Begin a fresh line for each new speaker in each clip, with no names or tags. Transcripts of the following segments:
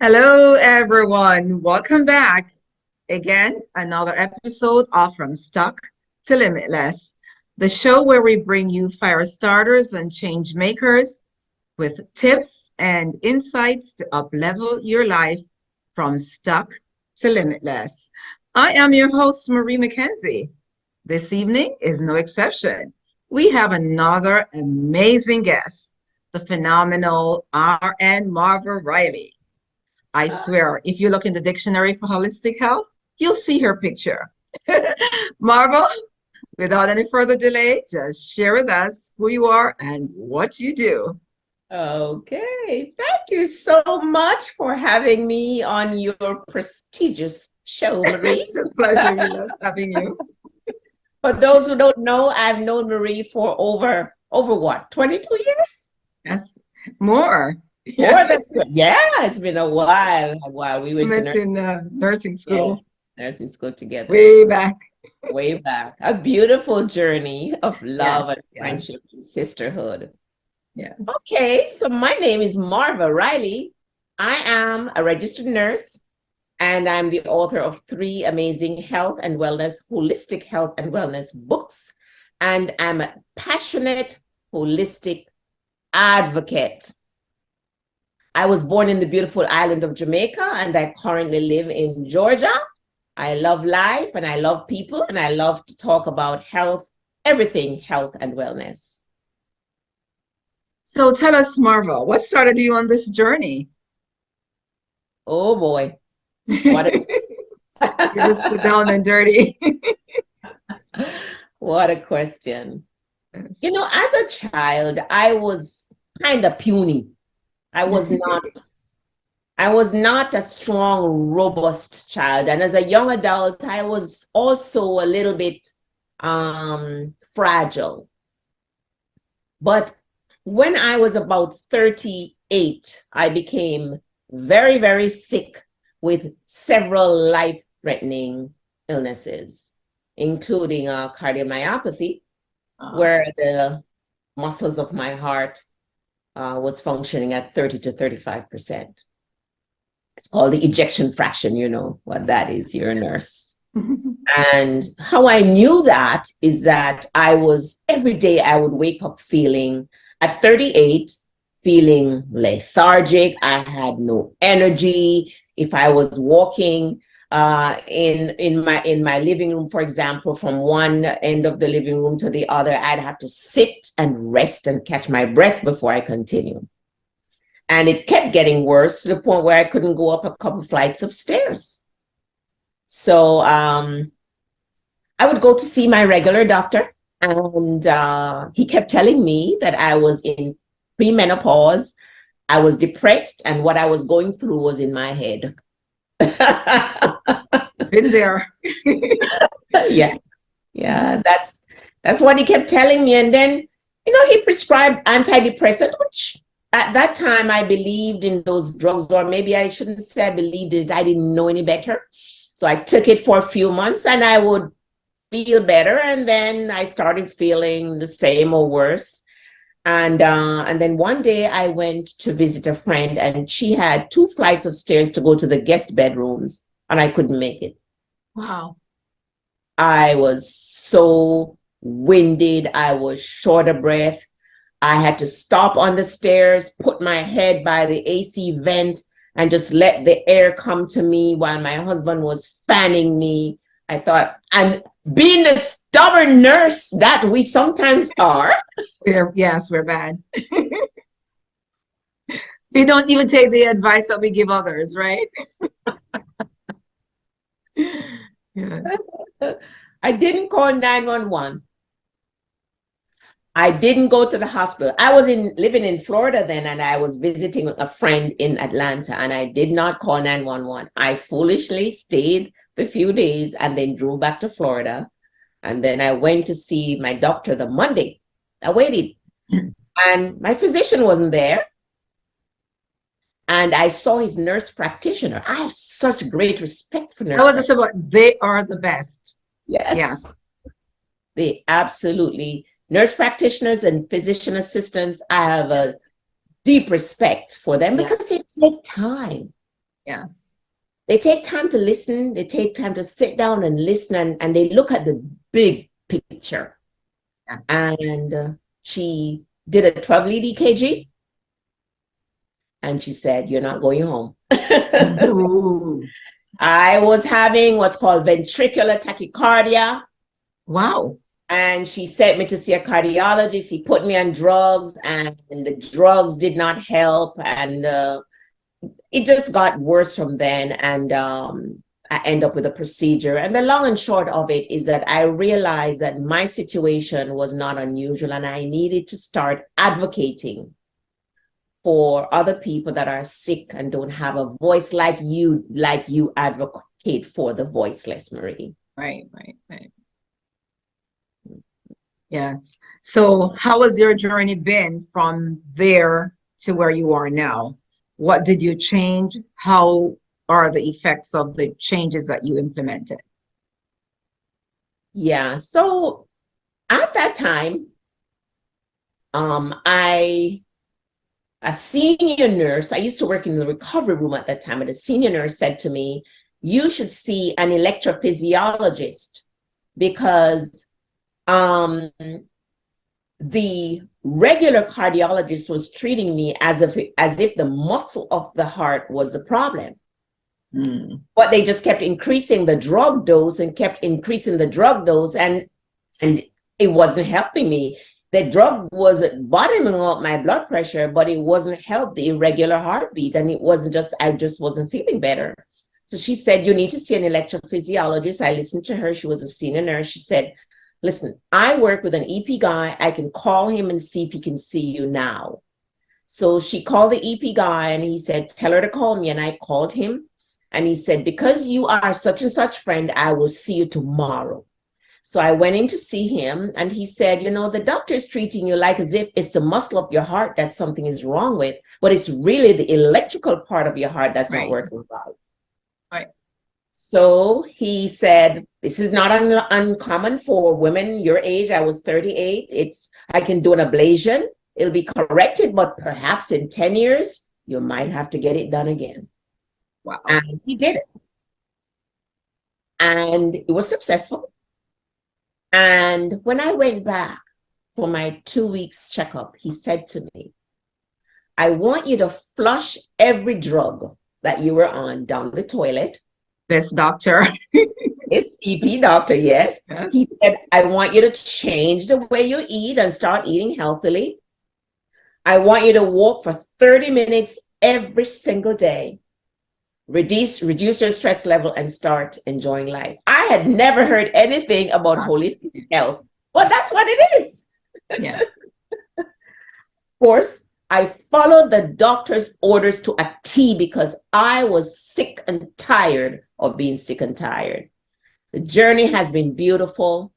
Hello, everyone. Welcome back. Again, another episode of From Stuck to Limitless, the show where we bring you fire starters and change makers with tips and insights to uplevel your life from stuck to limitless. I am your host, Marie McKenzie. This evening is no exception. We have another amazing guest, the phenomenal R.N. Marva Riley. I swear, if you look in the dictionary for holistic health, you'll see her picture. Marvel, without any further delay, just share with us who you are and what you do.
Okay, thank you so much for having me on your prestigious show, Marie.
It's a pleasure. We love having you.
For those who don't know, I've known Marie for over what, 22 years?
Yes, more.
More than
Yes,
yeah, it's been a while. A while. We
we
went to
met in nursing
yeah,
school
nursing school together
way back.
way back. A beautiful journey of love and
Yes, yes,
friendship and sisterhood.
yes.
Okay, so my name is Marva Riley. I am a registered nurse and I'm the author of three amazing health and wellness, holistic health and wellness books. And I'm a passionate holistic advocate. I was born in the beautiful island of Jamaica and I currently live in Georgia. I love life and I love people and I love to talk about health, everything health and wellness.
So tell us, Marva, what started you on this journey?
Oh boy, what
Give us the
a
down and dirty.
what a question.
Yes.
You know, as a child, I was kind of puny. I was not I was not a strong, robust child. And as a young adult, I was also a little bit fragile. But when I was about 38, I became very, very sick with several life-threatening illnesses, including cardiomyopathy, where the muscles of my heart was functioning at 30 to 35%. It's called the ejection fraction. You know what that is. You're a nurse. And how I knew that is that every day I would wake up feeling, at 38, feeling lethargic. I had no energy. If I was walking in my living room, for example, from one end of the living room to the other, I'd have to sit and rest and catch my breath before I continue. And it kept getting worse to the point where I couldn't go up a couple flights of stairs. So I would go to see my regular doctor, and he kept telling me that I was in premenopause, I was depressed, and what I was going through was in my head.
Been there.
Yeah, yeah, that's what he kept telling me. And then, he prescribed antidepressant, which at that time I believed in those drugs, or maybe I shouldn't say I believed it. I didn't know any better. So I took it for a few months and I would feel better. And then I started feeling the same or worse. And then one day I went to visit a friend and she had 2 flights of stairs to go to the guest bedrooms and I couldn't make it.
Wow.
I was so winded. I was short of breath. I had to stop on the stairs, put my head by the AC vent and just let the air come to me while my husband was fanning me. I thought, I'm being the stubborn nurse that we sometimes are.
Yes, we're bad. We don't even take the advice that we give others, right? Yes.
I didn't call 911. I didn't go to the hospital. I was living in Florida then, and I was visiting a friend in Atlanta, and I did not call 911. I foolishly stayed the few days and then drove back to Florida. And then I went to see my doctor the Monday. I waited, and my physician wasn't there. And I saw his nurse practitioner. I have such great respect for
I
nurse
was just about, they are the best.
Yes,
Yes.
they absolutely. Nurse practitioners and physician assistants, I have a deep respect for them
Yeah.
because it takes time.
Yes.
They take time to listen. They take time to sit down and listen, and they look at the big picture.
Yes.
And she did a 12-lead EKG, and she said, "You're not going home."
Ooh.
I was having what's called ventricular tachycardia.
Wow.
And she sent me to see a cardiologist. He put me on drugs, and the drugs did not help. And it just got worse from then. And I end up with a procedure. And the long and short of it is that I realized that my situation was not unusual, and I needed to start advocating for other people that are sick and don't have a voice like you advocate for the voiceless, Marie.
Right, right, right. Yes. So how has your journey been from there to where you are now? What did you change? How are the effects of the changes that you implemented?
Yeah. So at that time, a senior nurse, I used to work in the recovery room at that time, and a senior nurse said to me, "You should see an electrophysiologist because the regular cardiologist was treating me as if the muscle of the heart was the problem."
Mm.
But they just kept increasing the drug dose and kept increasing the drug dose, and it wasn't helping me. The drug was bottoming out my blood pressure, but it wasn't help the irregular heartbeat, and I just wasn't feeling better. So she said, "You need to see an electrophysiologist." I listened to her. She was a senior nurse. She said, "Listen, I work with an EP guy. I can call him and see if he can see you now." So she called the EP guy, and he said, "Tell her to call me." And I called him, and he said, "Because you are such and such friend, I will see you tomorrow." So I went in to see him, and he said, "The doctor is treating you like as if it's the muscle of your heart that something is wrong with, but it's really the electrical part of your heart that's not
Right,
working right."
right.
So he said, "This is not uncommon for women your age." I was 38. I can do an ablation. It'll be corrected, but perhaps in 10 years, you might have to get it done again.
Wow.
And he did it. And it was successful. And when I went back for my 2 weeks checkup, he said to me, "I want you to flush every drug that you were on down the toilet."
Best doctor.
It's EP doctor, yes.
Yes.
He said, "I want you to change the way you eat and start eating healthily. I want you to walk for 30 minutes every single day. Reduce your stress level and start enjoying life." I had never heard anything about holistic health, but that's what it is.
Yeah.
Of course, I followed the doctor's orders to a T because I was sick and tired of being sick and tired. The journey has been beautiful.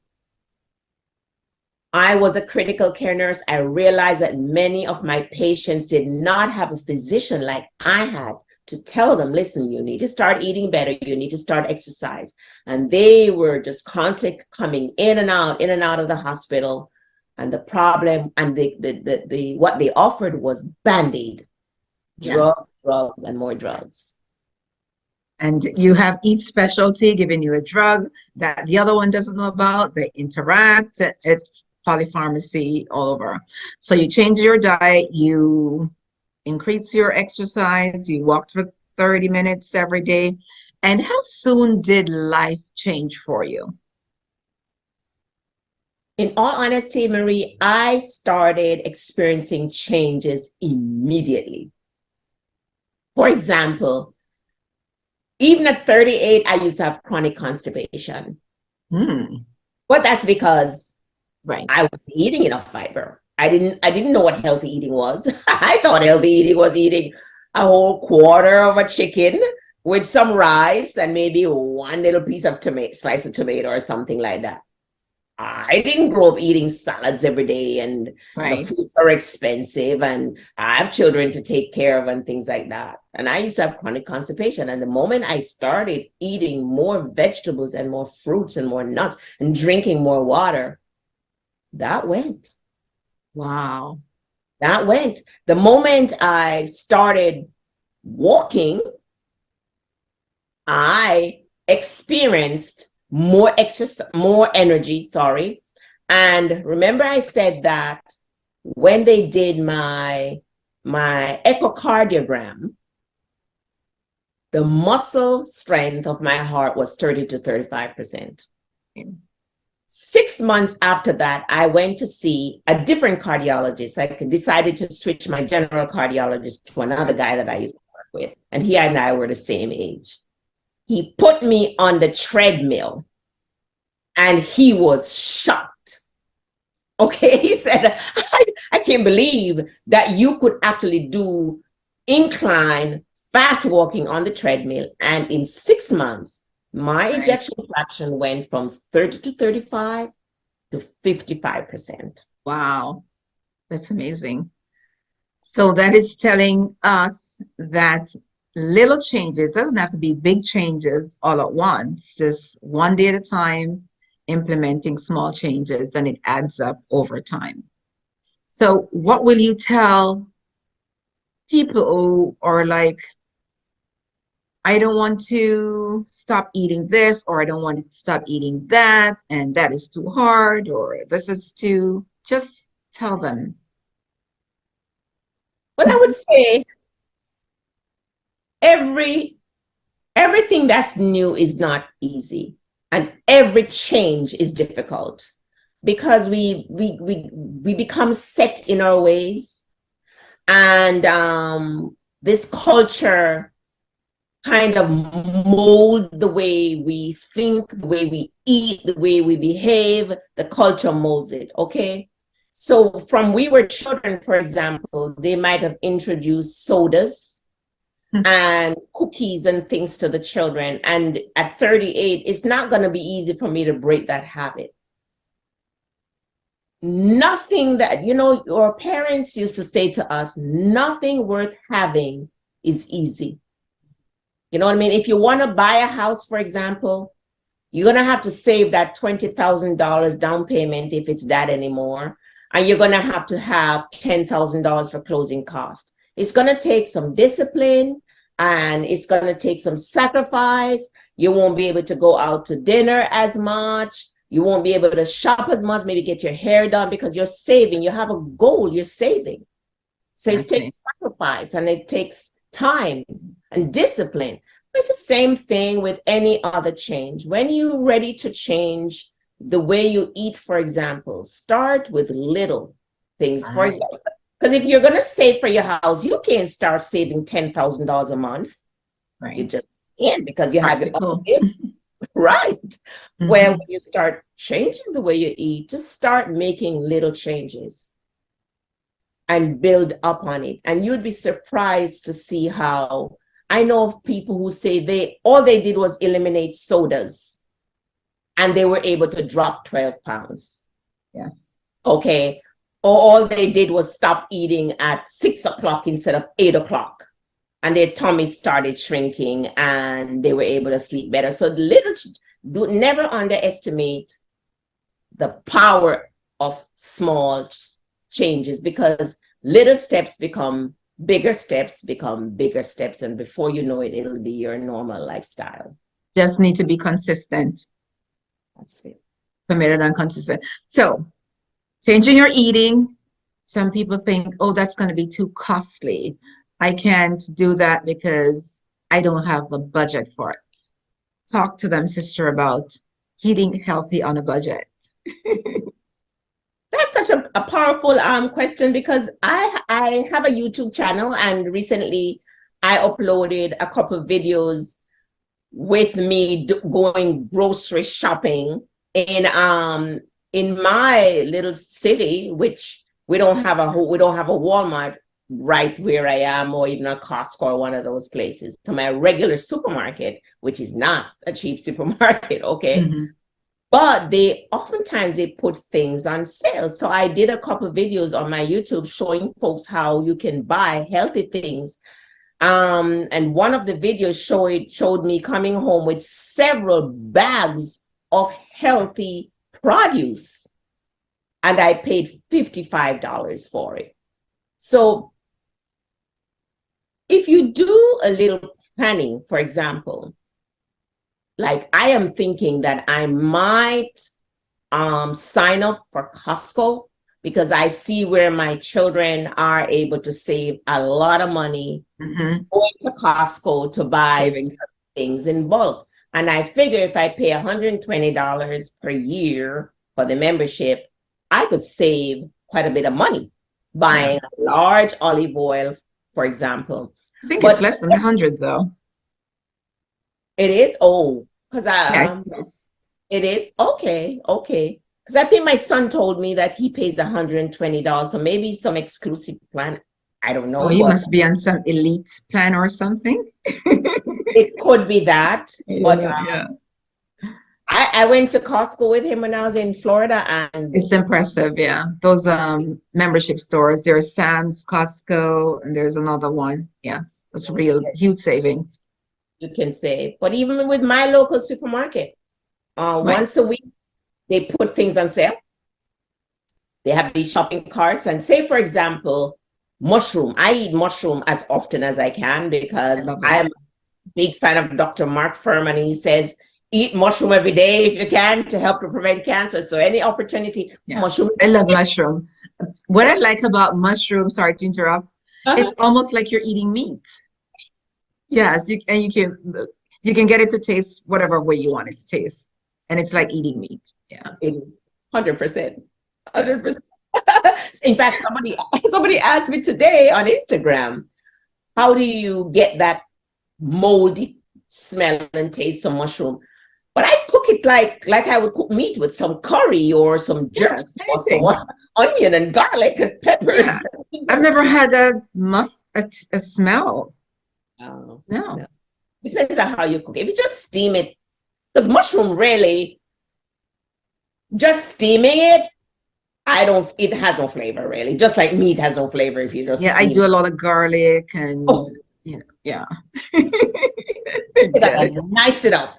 I was a critical care nurse. I realized that many of my patients did not have a physician like I had to tell them, "Listen, you need to start eating better. You need to start exercise." And they were just constantly coming in and out of the hospital. And the problem and the what they offered was Band-Aid, drugs, drugs, and more drugs.
And you have each specialty giving you a drug that the other one doesn't know about. They interact. It's polypharmacy all over. So you change your diet, you increase your exercise, you walk for 30 minutes every day. And how soon did life change for you?
In all honesty, Marie, I started experiencing changes immediately. For example, even at 38, I used to have chronic constipation. But that's because I was eating enough fiber. I didn't know what healthy eating was. I thought healthy eating was eating a whole quarter of a chicken with some rice and maybe one little piece of slice of tomato or something like that. I didn't grow up eating salads every day, and the foods are expensive, and I have children to take care of and things like that. And I used to have chronic constipation. And the moment I started eating more vegetables and more fruits and more nuts and drinking more water, that went.
Wow.
That went. The moment I started walking, I experienced more more energy, sorry. And remember I said that when they did my echocardiogram, the muscle strength of my heart was 30 to 35%. 6 months after that, I went to see a different cardiologist. I decided to switch my general cardiologist to another guy that I used to work with. And he and I were the same age. He put me on the treadmill and he was shocked. Okay, he said, I can't believe that you could actually do incline fast walking on the treadmill. And in 6 months, my ejection fraction went from 30 to 35 to 55%.
Wow, that's amazing. So that is telling us that little changes, doesn't have to be big changes all at once, just one day at a time, implementing small changes, and it adds up over time. So what will you tell people who are like, I don't want to stop eating this, or I don't want to stop eating that, and that is too hard, or this is too, just tell them.
But I would say everything that's new is not easy, and every change is difficult because we become set in our ways, and this culture kind of mold the way we think, the way we eat, the way we behave. The culture molds it. Okay, so from we were children, for example, they might have introduced sodas and cookies and things to the children. And at 38, it's not going to be easy for me to break that habit. Nothing that, your parents used to say to us, nothing worth having is easy. You know what I mean? If you want to buy a house, for example, you're going to have to save that $20,000 down payment if it's that anymore. And you're going to have $10,000 for closing costs. It's going to take some discipline and it's going to take some sacrifice. You won't be able to go out to dinner as much. You won't be able to shop as much, maybe get your hair done because you're saving. You have a goal, you're saving. So it takes sacrifice and it takes time and discipline. It's the same thing with any other change. When you're ready to change the way you eat, for example, start with little things. For example, because if you're going to save for your house, you can't start saving $10,000 a month.
Right.
You just can't because you have your this. Right. Mm-hmm. When you start changing the way you eat, just start making little changes and build up on it. And you'd be surprised to see how I know of people who say all they did was eliminate sodas and they were able to drop 12 pounds.
Yes.
Okay. Or all they did was stop eating at 6 o'clock instead of 8 o'clock. And their tummy started shrinking and they were able to sleep better. So never underestimate the power of small changes, because little steps become bigger steps, and before you know it, it'll be your normal lifestyle.
Just need to be consistent.
That's it.
Committed and consistent. So changing your eating, some people think, oh, that's going to be too costly. I can't do that because I don't have the budget for it. Talk to them, sister, about eating healthy on a budget.
That's such a powerful question, because I have a YouTube channel, and recently I uploaded a couple of videos with me going grocery shopping in my little city, which we don't have a Walmart right where I am, or even a Costco or one of those places. So my regular supermarket, which is not a cheap supermarket, okay. Mm-hmm. But oftentimes they put things on sale. So I did a couple of videos on my YouTube showing folks how you can buy healthy things. And one of the videos showed me coming home with several bags of healthy produce. And I paid $55 for it. So if you do a little planning, for example, like I am thinking that I might sign up for Costco because I see where my children are able to save a lot of money
Mm-hmm.
going to Costco to buy
Savings.
things in bulk. And I figure if I pay $120 per year for the membership, I could save quite a bit of money
Yeah.
buying a large olive oil, for example.
I think it's
But
less than 100 though.
it is, oh, because
Yeah,
I it is okay, okay. Because I think my son told me that he pays $120, so maybe some exclusive plan. I don't
oh,
know,
you
but
must be on some elite plan or something.
it could be that. But
Yeah.
I went to Costco with him when I was in Florida, and
It's impressive, yeah. Those membership stores, there's Sam's, Costco, and there's another one. Yes, that's real huge savings.
you can save. But even with my local supermarket,
Right.
once a week they put things on sale. They have these shopping carts, and say, for example, mushroom. I eat mushroom as often as I can
I
because
love
I
it.
am a big fan of Dr. Mark Furman, and he says eat mushroom every day if you can to help to prevent cancer. So any opportunity,
Yeah.
mushroom
I
is
love mushroom. What I like about mushroom, sorry to interrupt, it's almost like you're eating meat. Yes, and you can get it to taste whatever way you want it to taste. And it's like eating meat. Yeah.
it is 100%.
Yeah.
100%. In fact, somebody asked me today on Instagram, how do you get that moldy smell and taste of mushroom? But I cook it like I would cook meat with some curry or some jerk
Yeah,
sauce
anything.
or onion and garlic and peppers.
Yeah. I've never had a smell.
Oh,
No.
no. Depends on how you cook. If you just steam it, because mushroom really, just steaming it, it has no flavor really. Just like meat has no flavor if you just
Yeah, I
steam
do
it.
a lot of garlic and
Oh,
yeah.
you
Get
gotta
it?
nice it up.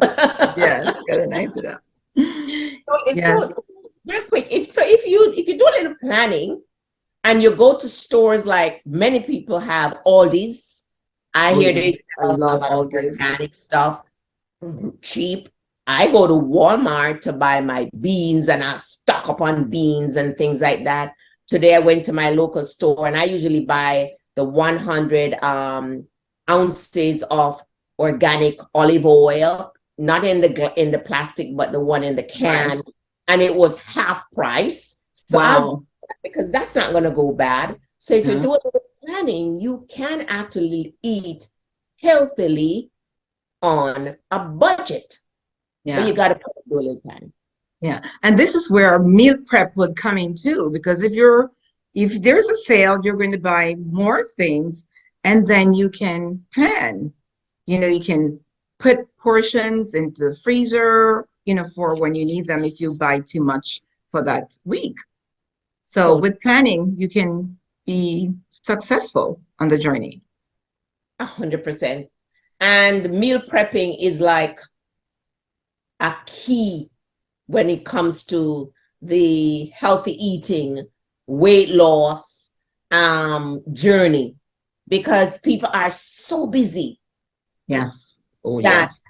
Yes, gotta nice it up.
So
Yes.
real quick, if you do a little planning and you go to stores like many people have Aldi's, I
Oh
hear
yes.
they
I
sell a
love
lot of
all this.
organic stuff cheap. I go to Walmart to buy my beans and I stock up on beans and things like that. Today I went to my local store and I usually buy the 100 ounces of organic olive oil, not in the plastic, but the one in the
Right.
can, and it was half price. So
Wow.
because that's not going to go bad. So if you're
No.
doing planning, you can actually eat healthily on a budget, but
Yeah.
you got to do a little plan.
Yeah. And this is where meal prep would come in too, because if there's a sale, you're going to buy more things and then you can plan. You can put portions into the freezer, for when you need them if you buy too much for that week. So
So
with planning, you can be successful on the journey.
100%. And meal prepping is like a key when it comes to the healthy eating, weight loss journey, because people are so busy
Yes. Oh,
that
yes.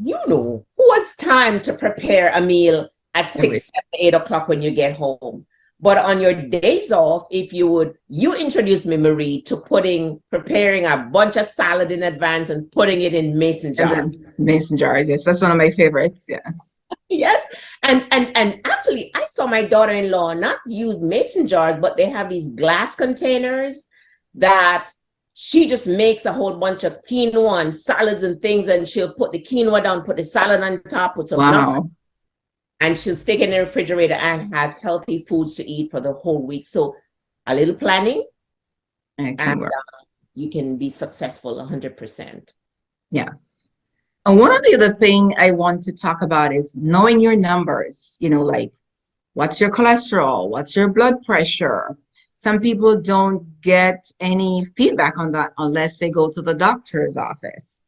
who has time to prepare a meal at
Every
6, 7, 8 o'clock when you get home? But on your days off, if you introduce me, Marie, to preparing a bunch of salad in advance and putting it in mason
and
jar.
then mason jars. Yes, that's one of my favorites. Yes.
Yes. And actually I saw my daughter-in-law not use mason jars, but they have these glass containers that she just makes a whole bunch of quinoa and salads and things, and she'll put the quinoa down, put the salad on top, put some nuts,
Wow.
and she'll stick it in the refrigerator and has healthy foods to eat for the whole week. So a little planning
It can
and
work.
you can be successful 100%.
Yes. And one of the other thing I want to talk about is knowing your numbers, like what's your cholesterol? What's your blood pressure? Some people don't get any feedback on that unless they go to the doctor's office.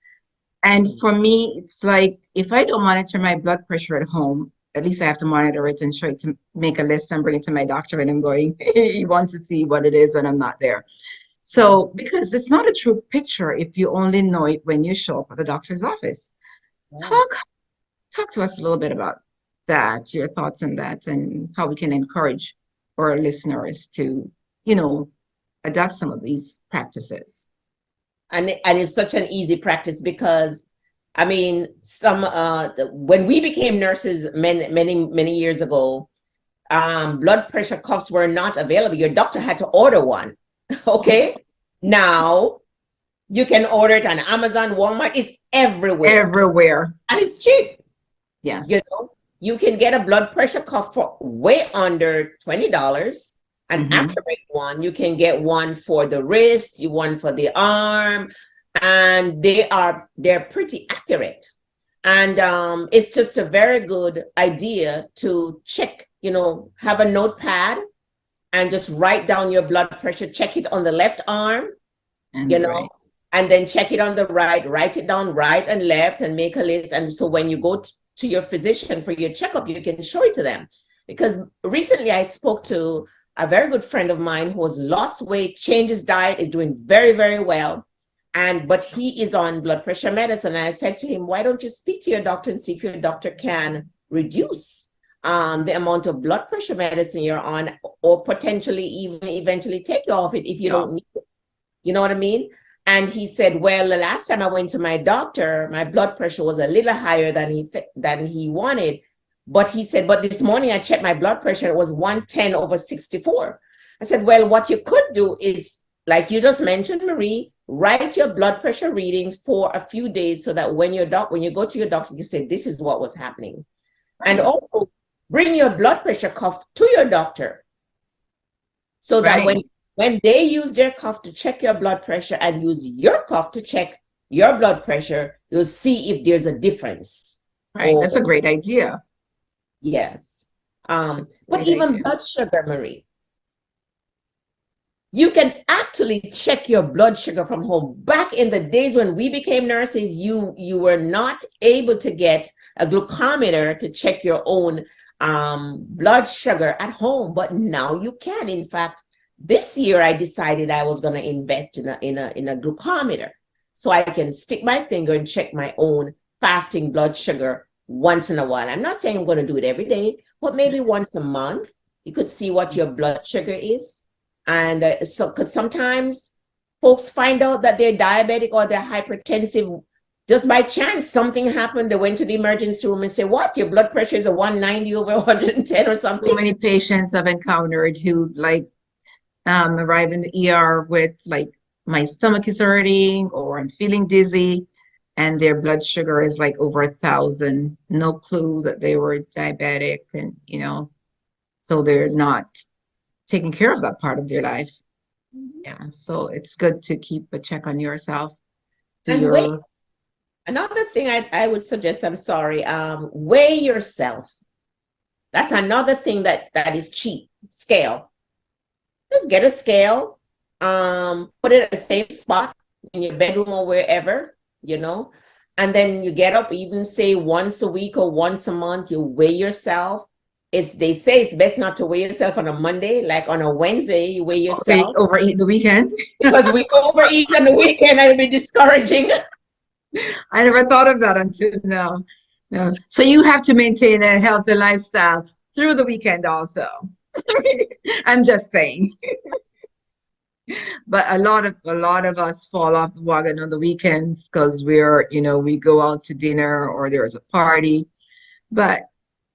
And for me, it's like if I don't monitor my blood pressure at home, at least I have to monitor it and try to make a list and bring it to my doctor when I'm going. He wants to see what it is when I'm not there. So, because it's not a true picture if you only know it when you show up at the doctor's office.
Yeah.
Talk. talk to us a little bit about that, your thoughts on that, and how we can encourage our listeners to, you know, adopt some of these practices.
And it's such an easy practice because I mean, when we became nurses many years ago, blood pressure cuffs were not available. Your doctor had to order one. Okay. Now you can order it on Amazon, Walmart. It's everywhere.
Everywhere.
And it's cheap.
Yes.
You know, you can get a blood pressure cuff for way under $20. An accurate one. You can get one for the wrist, one for the arm, and they're pretty accurate. And it's just a very good idea to check, you know, have a notepad and just write down your blood pressure, check it on the left arm,
And
you know,
right.
and then check it on the right, write it down right and left and make a list. And so when you go to your physician for your checkup, you can show it to them. Because recently I spoke to a very good friend of mine who has lost weight, changed his diet, is doing very, very well. But he is on blood pressure medicine. And I said to him, why don't you speak to your doctor and see if your doctor can reduce the amount of blood pressure medicine you're on, or potentially even eventually take you off it if you don't need it. You know what I mean? And he said, well, the last time I went to my doctor, my blood pressure was a little higher than he wanted. But he said, but this morning I checked my blood pressure, it was 110/64. I said, well, what you could do is, like you just mentioned, Marie, write your blood pressure readings for a few days so that when you go to your doctor, you say, this is what was happening. Right. And also bring your blood pressure cuff to your doctor so that when they use their cuff to check your blood pressure and use your cuff to check your blood pressure, you'll see if there's a difference.
Right. That's a great idea.
Yes. But even blood sugar, Marie, you can actually check your blood sugar from home. Back in the days when we became nurses, you were not able to get a glucometer to check your own blood sugar at home, but now you can. In fact, this year I decided I was going to invest in a glucometer so I can stick my finger and check my own fasting blood sugar once in a while. I'm not saying I'm going to do it every day, but maybe once a month. You could see what your blood sugar is. And because sometimes folks find out that they're diabetic or they're hypertensive just by chance. Something happened, they went to the emergency room and say, what, your blood pressure is a 190/110 or something?
So many patients I've encountered who's like arrive in the ER with like, my stomach is hurting or I'm feeling dizzy, and their blood sugar is like over 1,000. No clue that they were diabetic, and you know, so they're not taking care of that part of their life. Yeah, so it's good to keep a check on yourself.
Wait, another thing I would suggest, I'm sorry, weigh yourself. That's another thing that is cheap. Scale. Just get a scale, put it at the same spot in your bedroom or wherever, you know, and then you get up, even say once a week or once a month, you weigh yourself. They say it's best not to weigh yourself on a Monday, like on a Wednesday, you weigh yourself.
Overeat the weekend.
Because we overeat on the weekend and it'll be discouraging.
I never thought of that until now. No. So you have to maintain a healthy lifestyle through the weekend also. I'm just saying. But a lot of us fall off the wagon on the weekends because we go out to dinner or there's a party. But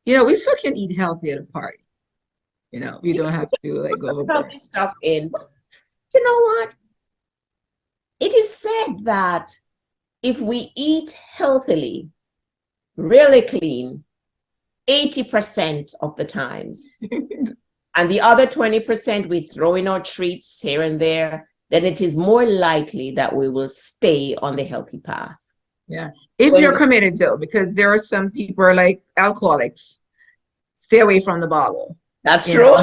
we still can eat healthy at a party. We don't have to like
put
go
some
over.
healthy stuff in. But you know what? It is said that if we eat healthily, really clean, 80% of the times, and the other 20% we throw in our treats here and there, then it is more likely that we will stay on the healthy path.
Yeah. If you're committed though, because there are some people are like alcoholics, stay away from the bottle.
That's true.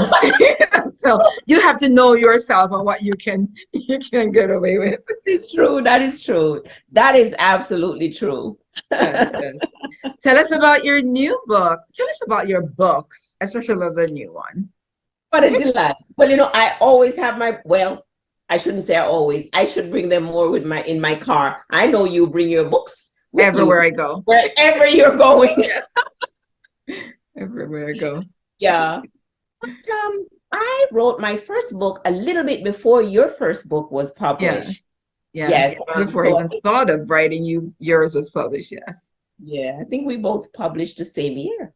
So you have to know yourself and what you can get away with.
It's true. That is true. That is absolutely true.
Yes. Tell us about your new book. Tell us about your books, especially the new one.
What a delight. Well, I always have I shouldn't say I always. I should bring them more in my car. I know you bring your books with
Everywhere
you
I go.
wherever you're going.
Everywhere I go.
Yeah. But, I wrote my first book a little bit before your first book was
Yeah.
published.
Yes.
Yes.
Before I even thought of writing yours was published. Yes.
Yeah, I think we both published the same year,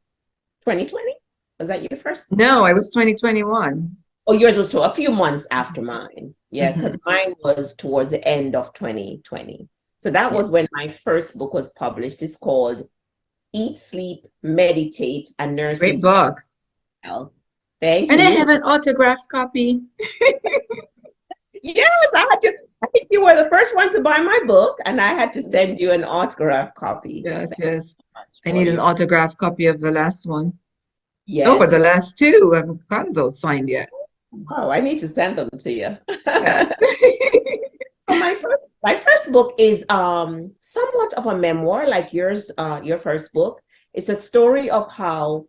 2020. Was that your first?
No, I was 2021.
Oh, yours was a few months after mine. Yeah, because
Mhm.
mine was towards the end of 2020. So that
Yeah.
was when my first book was published. It's called Eat, Sleep, Meditate, a
Great
Nurse's
book.
Health. Thank
And I
you.
have an autographed copy.
Yes, I had to. I think you were the first one to buy my book, and I had to send you an autograph copy.
Yes,
Thank
yes.
you so much
I
for
need an
your
autographed copy of the last one. Oh, or
yes.
the last two. I haven't gotten those signed yet.
Oh, I need to send them to you.
Yes.
So my first book is somewhat of a memoir like yours, your first book. It's a story of how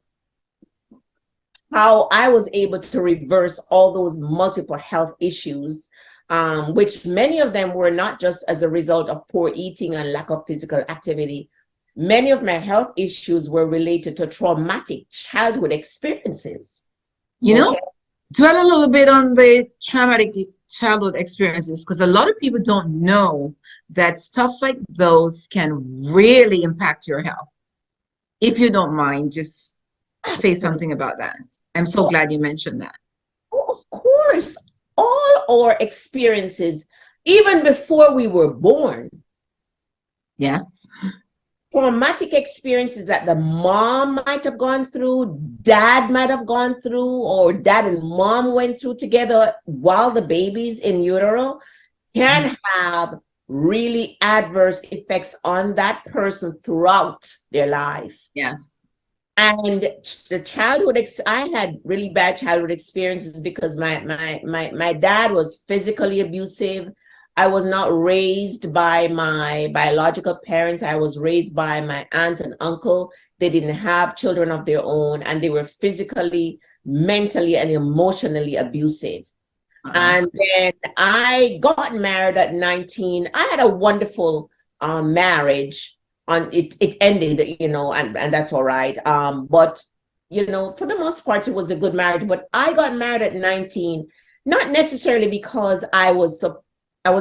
I was able to reverse all those multiple health issues, which many of them were not just as a result of poor eating and lack of physical activity. Many of my health issues were related to traumatic childhood experiences.
You
Okay.
know, dwell a little bit on the traumatic childhood experiences because a lot of people don't know that stuff like those can really impact your health. If you don't mind, just say
Absolutely.
something about that. I'm so glad you mentioned that.
Oh, of course, all our experiences, even before we were born,
Yes.
traumatic experiences that the mom might have gone through, dad might have gone through, or dad and mom went through together while the baby's in utero, can have really adverse effects on that person throughout their life.
Yes.
And the I had really bad childhood experiences because my dad was physically abusive. I was not raised by my biological parents. I was raised by my aunt and uncle. They didn't have children of their own, and they were physically, mentally, and emotionally abusive.
Uh-uh.
And then I got married at 19. I had a wonderful marriage. It ended, and that's all right. But for the most part, it was a good marriage. But I got married at 19, not necessarily because I was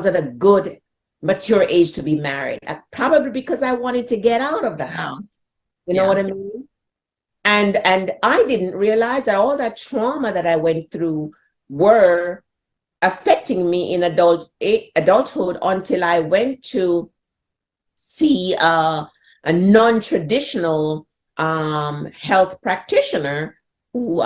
at a good mature age to be married. Probably because I wanted to get out of the house. You know what I mean? And I didn't realize that all that trauma that I went through were affecting me in adulthood until I went to see a non-traditional health practitioner who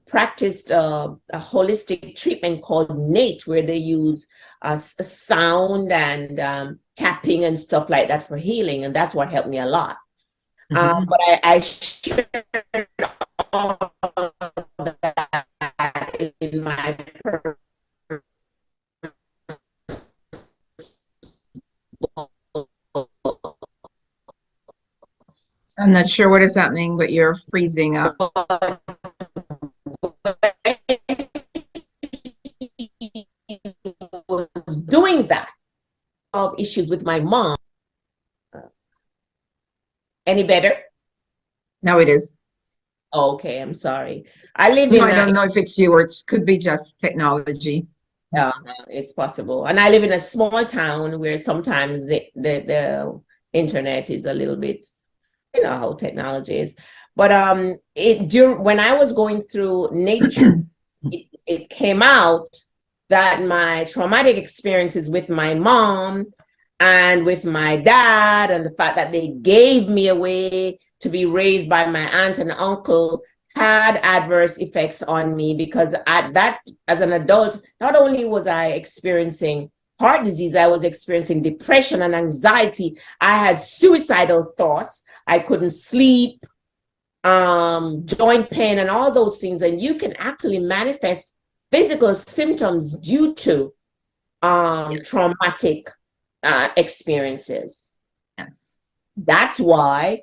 practiced a holistic treatment called NATE, where they use sound and tapping and stuff like that for healing. And that's what helped me a lot. But I shared all of that in my
I'm not sure what is happening, but you're freezing up.
was doing that of issues with my mom. Any better?
Now it is.
Okay, I'm sorry. I live
No,
in
I don't know if it's you or it could be just technology.
yeah, it's possible. And I live in a small town where sometimes the internet is a little bit, how technology is. But when I was going through nature, it came out that my traumatic experiences with my mom and with my dad, and the fact that they gave me away to be raised by my aunt and uncle, had adverse effects on me, because as an adult, not only was I experiencing heart disease, I was experiencing depression and anxiety. I had suicidal thoughts. I couldn't sleep, joint pain, and all those things. And you can actually manifest physical symptoms due to traumatic experiences.
Yes.
That's why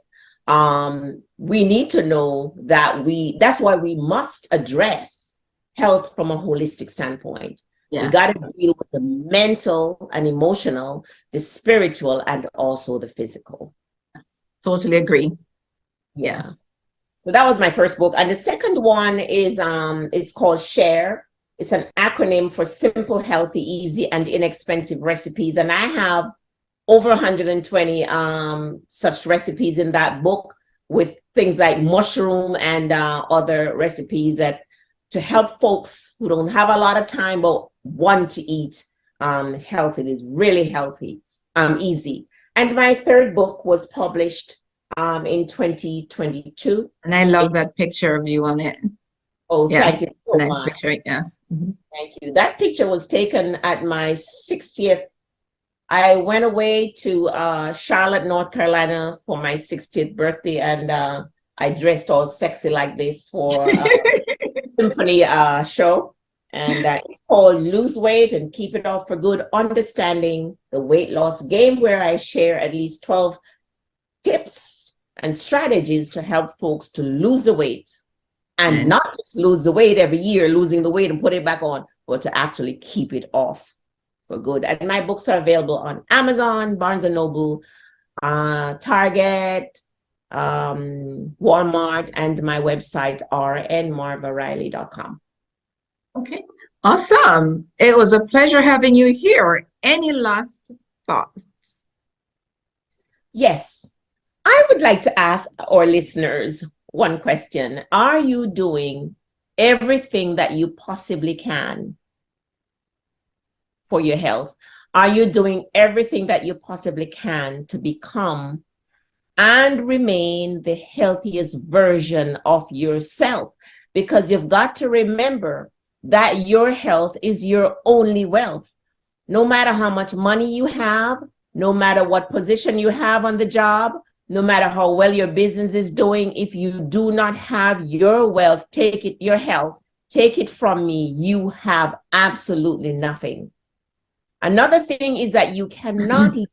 we need to know that's why we must address health from a holistic standpoint.
Yes.
We got to deal with the mental and emotional, the spiritual, and also the physical.
Totally agree.
Yeah.
Yes.
So that was my first book. And the second one is it's called Share. It's an acronym for Simple, Healthy, Easy, and Inexpensive Recipes. And I have over 120 such recipes in that book, with things like mushroom and other recipes that to help folks who don't have a lot of time but want to eat healthy. It's really healthy, easy. And my third book was published in 2022.
And I love that picture of you on it.
Oh,
Yes.
thank you so
Nice
much.
picture. Yes. Mhm.
Thank you. That picture was taken at my 60th. I went away to Charlotte, North Carolina for my 60th birthday, and I dressed all sexy like this for a symphony show. And it's called Lose Weight and Keep It Off for Good, Understanding the Weight Loss Game, where I share at least 12 tips and strategies to help folks to lose the weight, and not just lose the weight every year, losing the weight and put it back on, but to actually keep it off for good. And my books are available on Amazon, Barnes and Noble, Target, Walmart, and my website, rnmarvariley.com.
Okay. Awesome. It was a pleasure having you here. Any last thoughts?
Yes. I would like to ask our listeners one question. Are you doing everything that you possibly can for your health? Are you doing everything that you possibly can to become and remain the healthiest version of yourself? Because you've got to remember that your health is your only wealth. No matter how much money you have, no matter what position you have on the job, no matter how well your business is doing, if you do not have your wealth, your health, take it from me, you have absolutely nothing. Another thing is that you cannot leave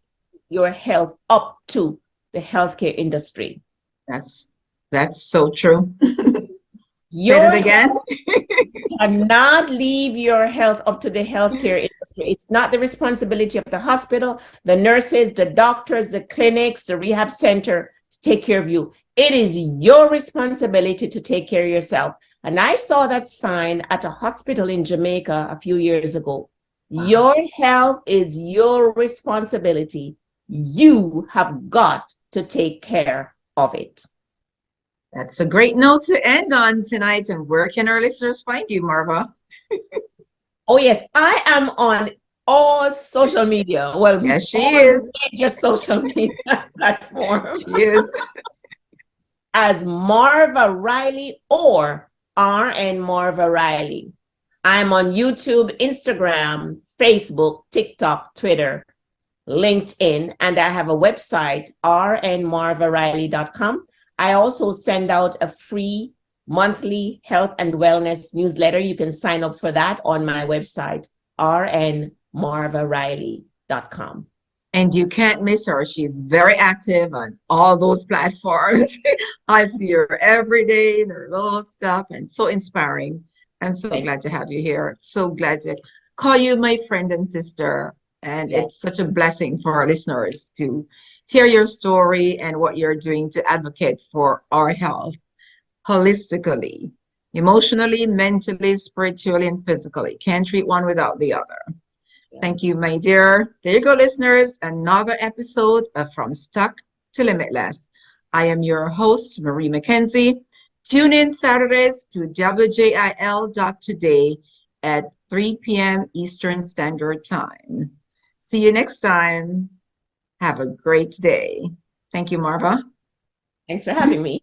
your health up to the healthcare industry.
That's so true. Say
Your
it again.
cannot leave your health up to the healthcare industry. It's not the responsibility of the hospital, the nurses, the doctors, the clinics, the rehab center to take care of you. It is your responsibility to take care of yourself. And I saw that sign at a hospital in Jamaica a few years ago. Wow. Your health is your responsibility. You have got to take care of it.
That's a great note to end on tonight. And where can our listeners find you, Marva?
Oh, yes, I am on all social media. Well,
yes, she
all
is.
Major social media platforms.
She is.
As Marva Riley or RN Marva Riley. I'm on YouTube, Instagram, Facebook, TikTok, Twitter, LinkedIn, and I have a website, rnmarvariley.com. I also send out a free monthly health and wellness newsletter. You can sign up for that on my website, rnmarvariley.com.
And you can't miss her. She's very active on all those platforms. I see her every day and her little stuff, and so inspiring. I'm so glad to have you here. So glad to call you my friend and sister. And yes, it's such a blessing for our listeners to hear your story and what you're doing to advocate for our health holistically, emotionally, mentally, spiritually, and physically. Can't treat one without the other. Thank you, my dear. There you go, listeners. Another episode of From Stuck to Limitless. I am your host, Marie McKenzie. Tune in Saturdays to WJIL.today at 3 p.m. Eastern Standard Time. See you next time. Have a great day. Thank you, Marva.
Thanks for having me.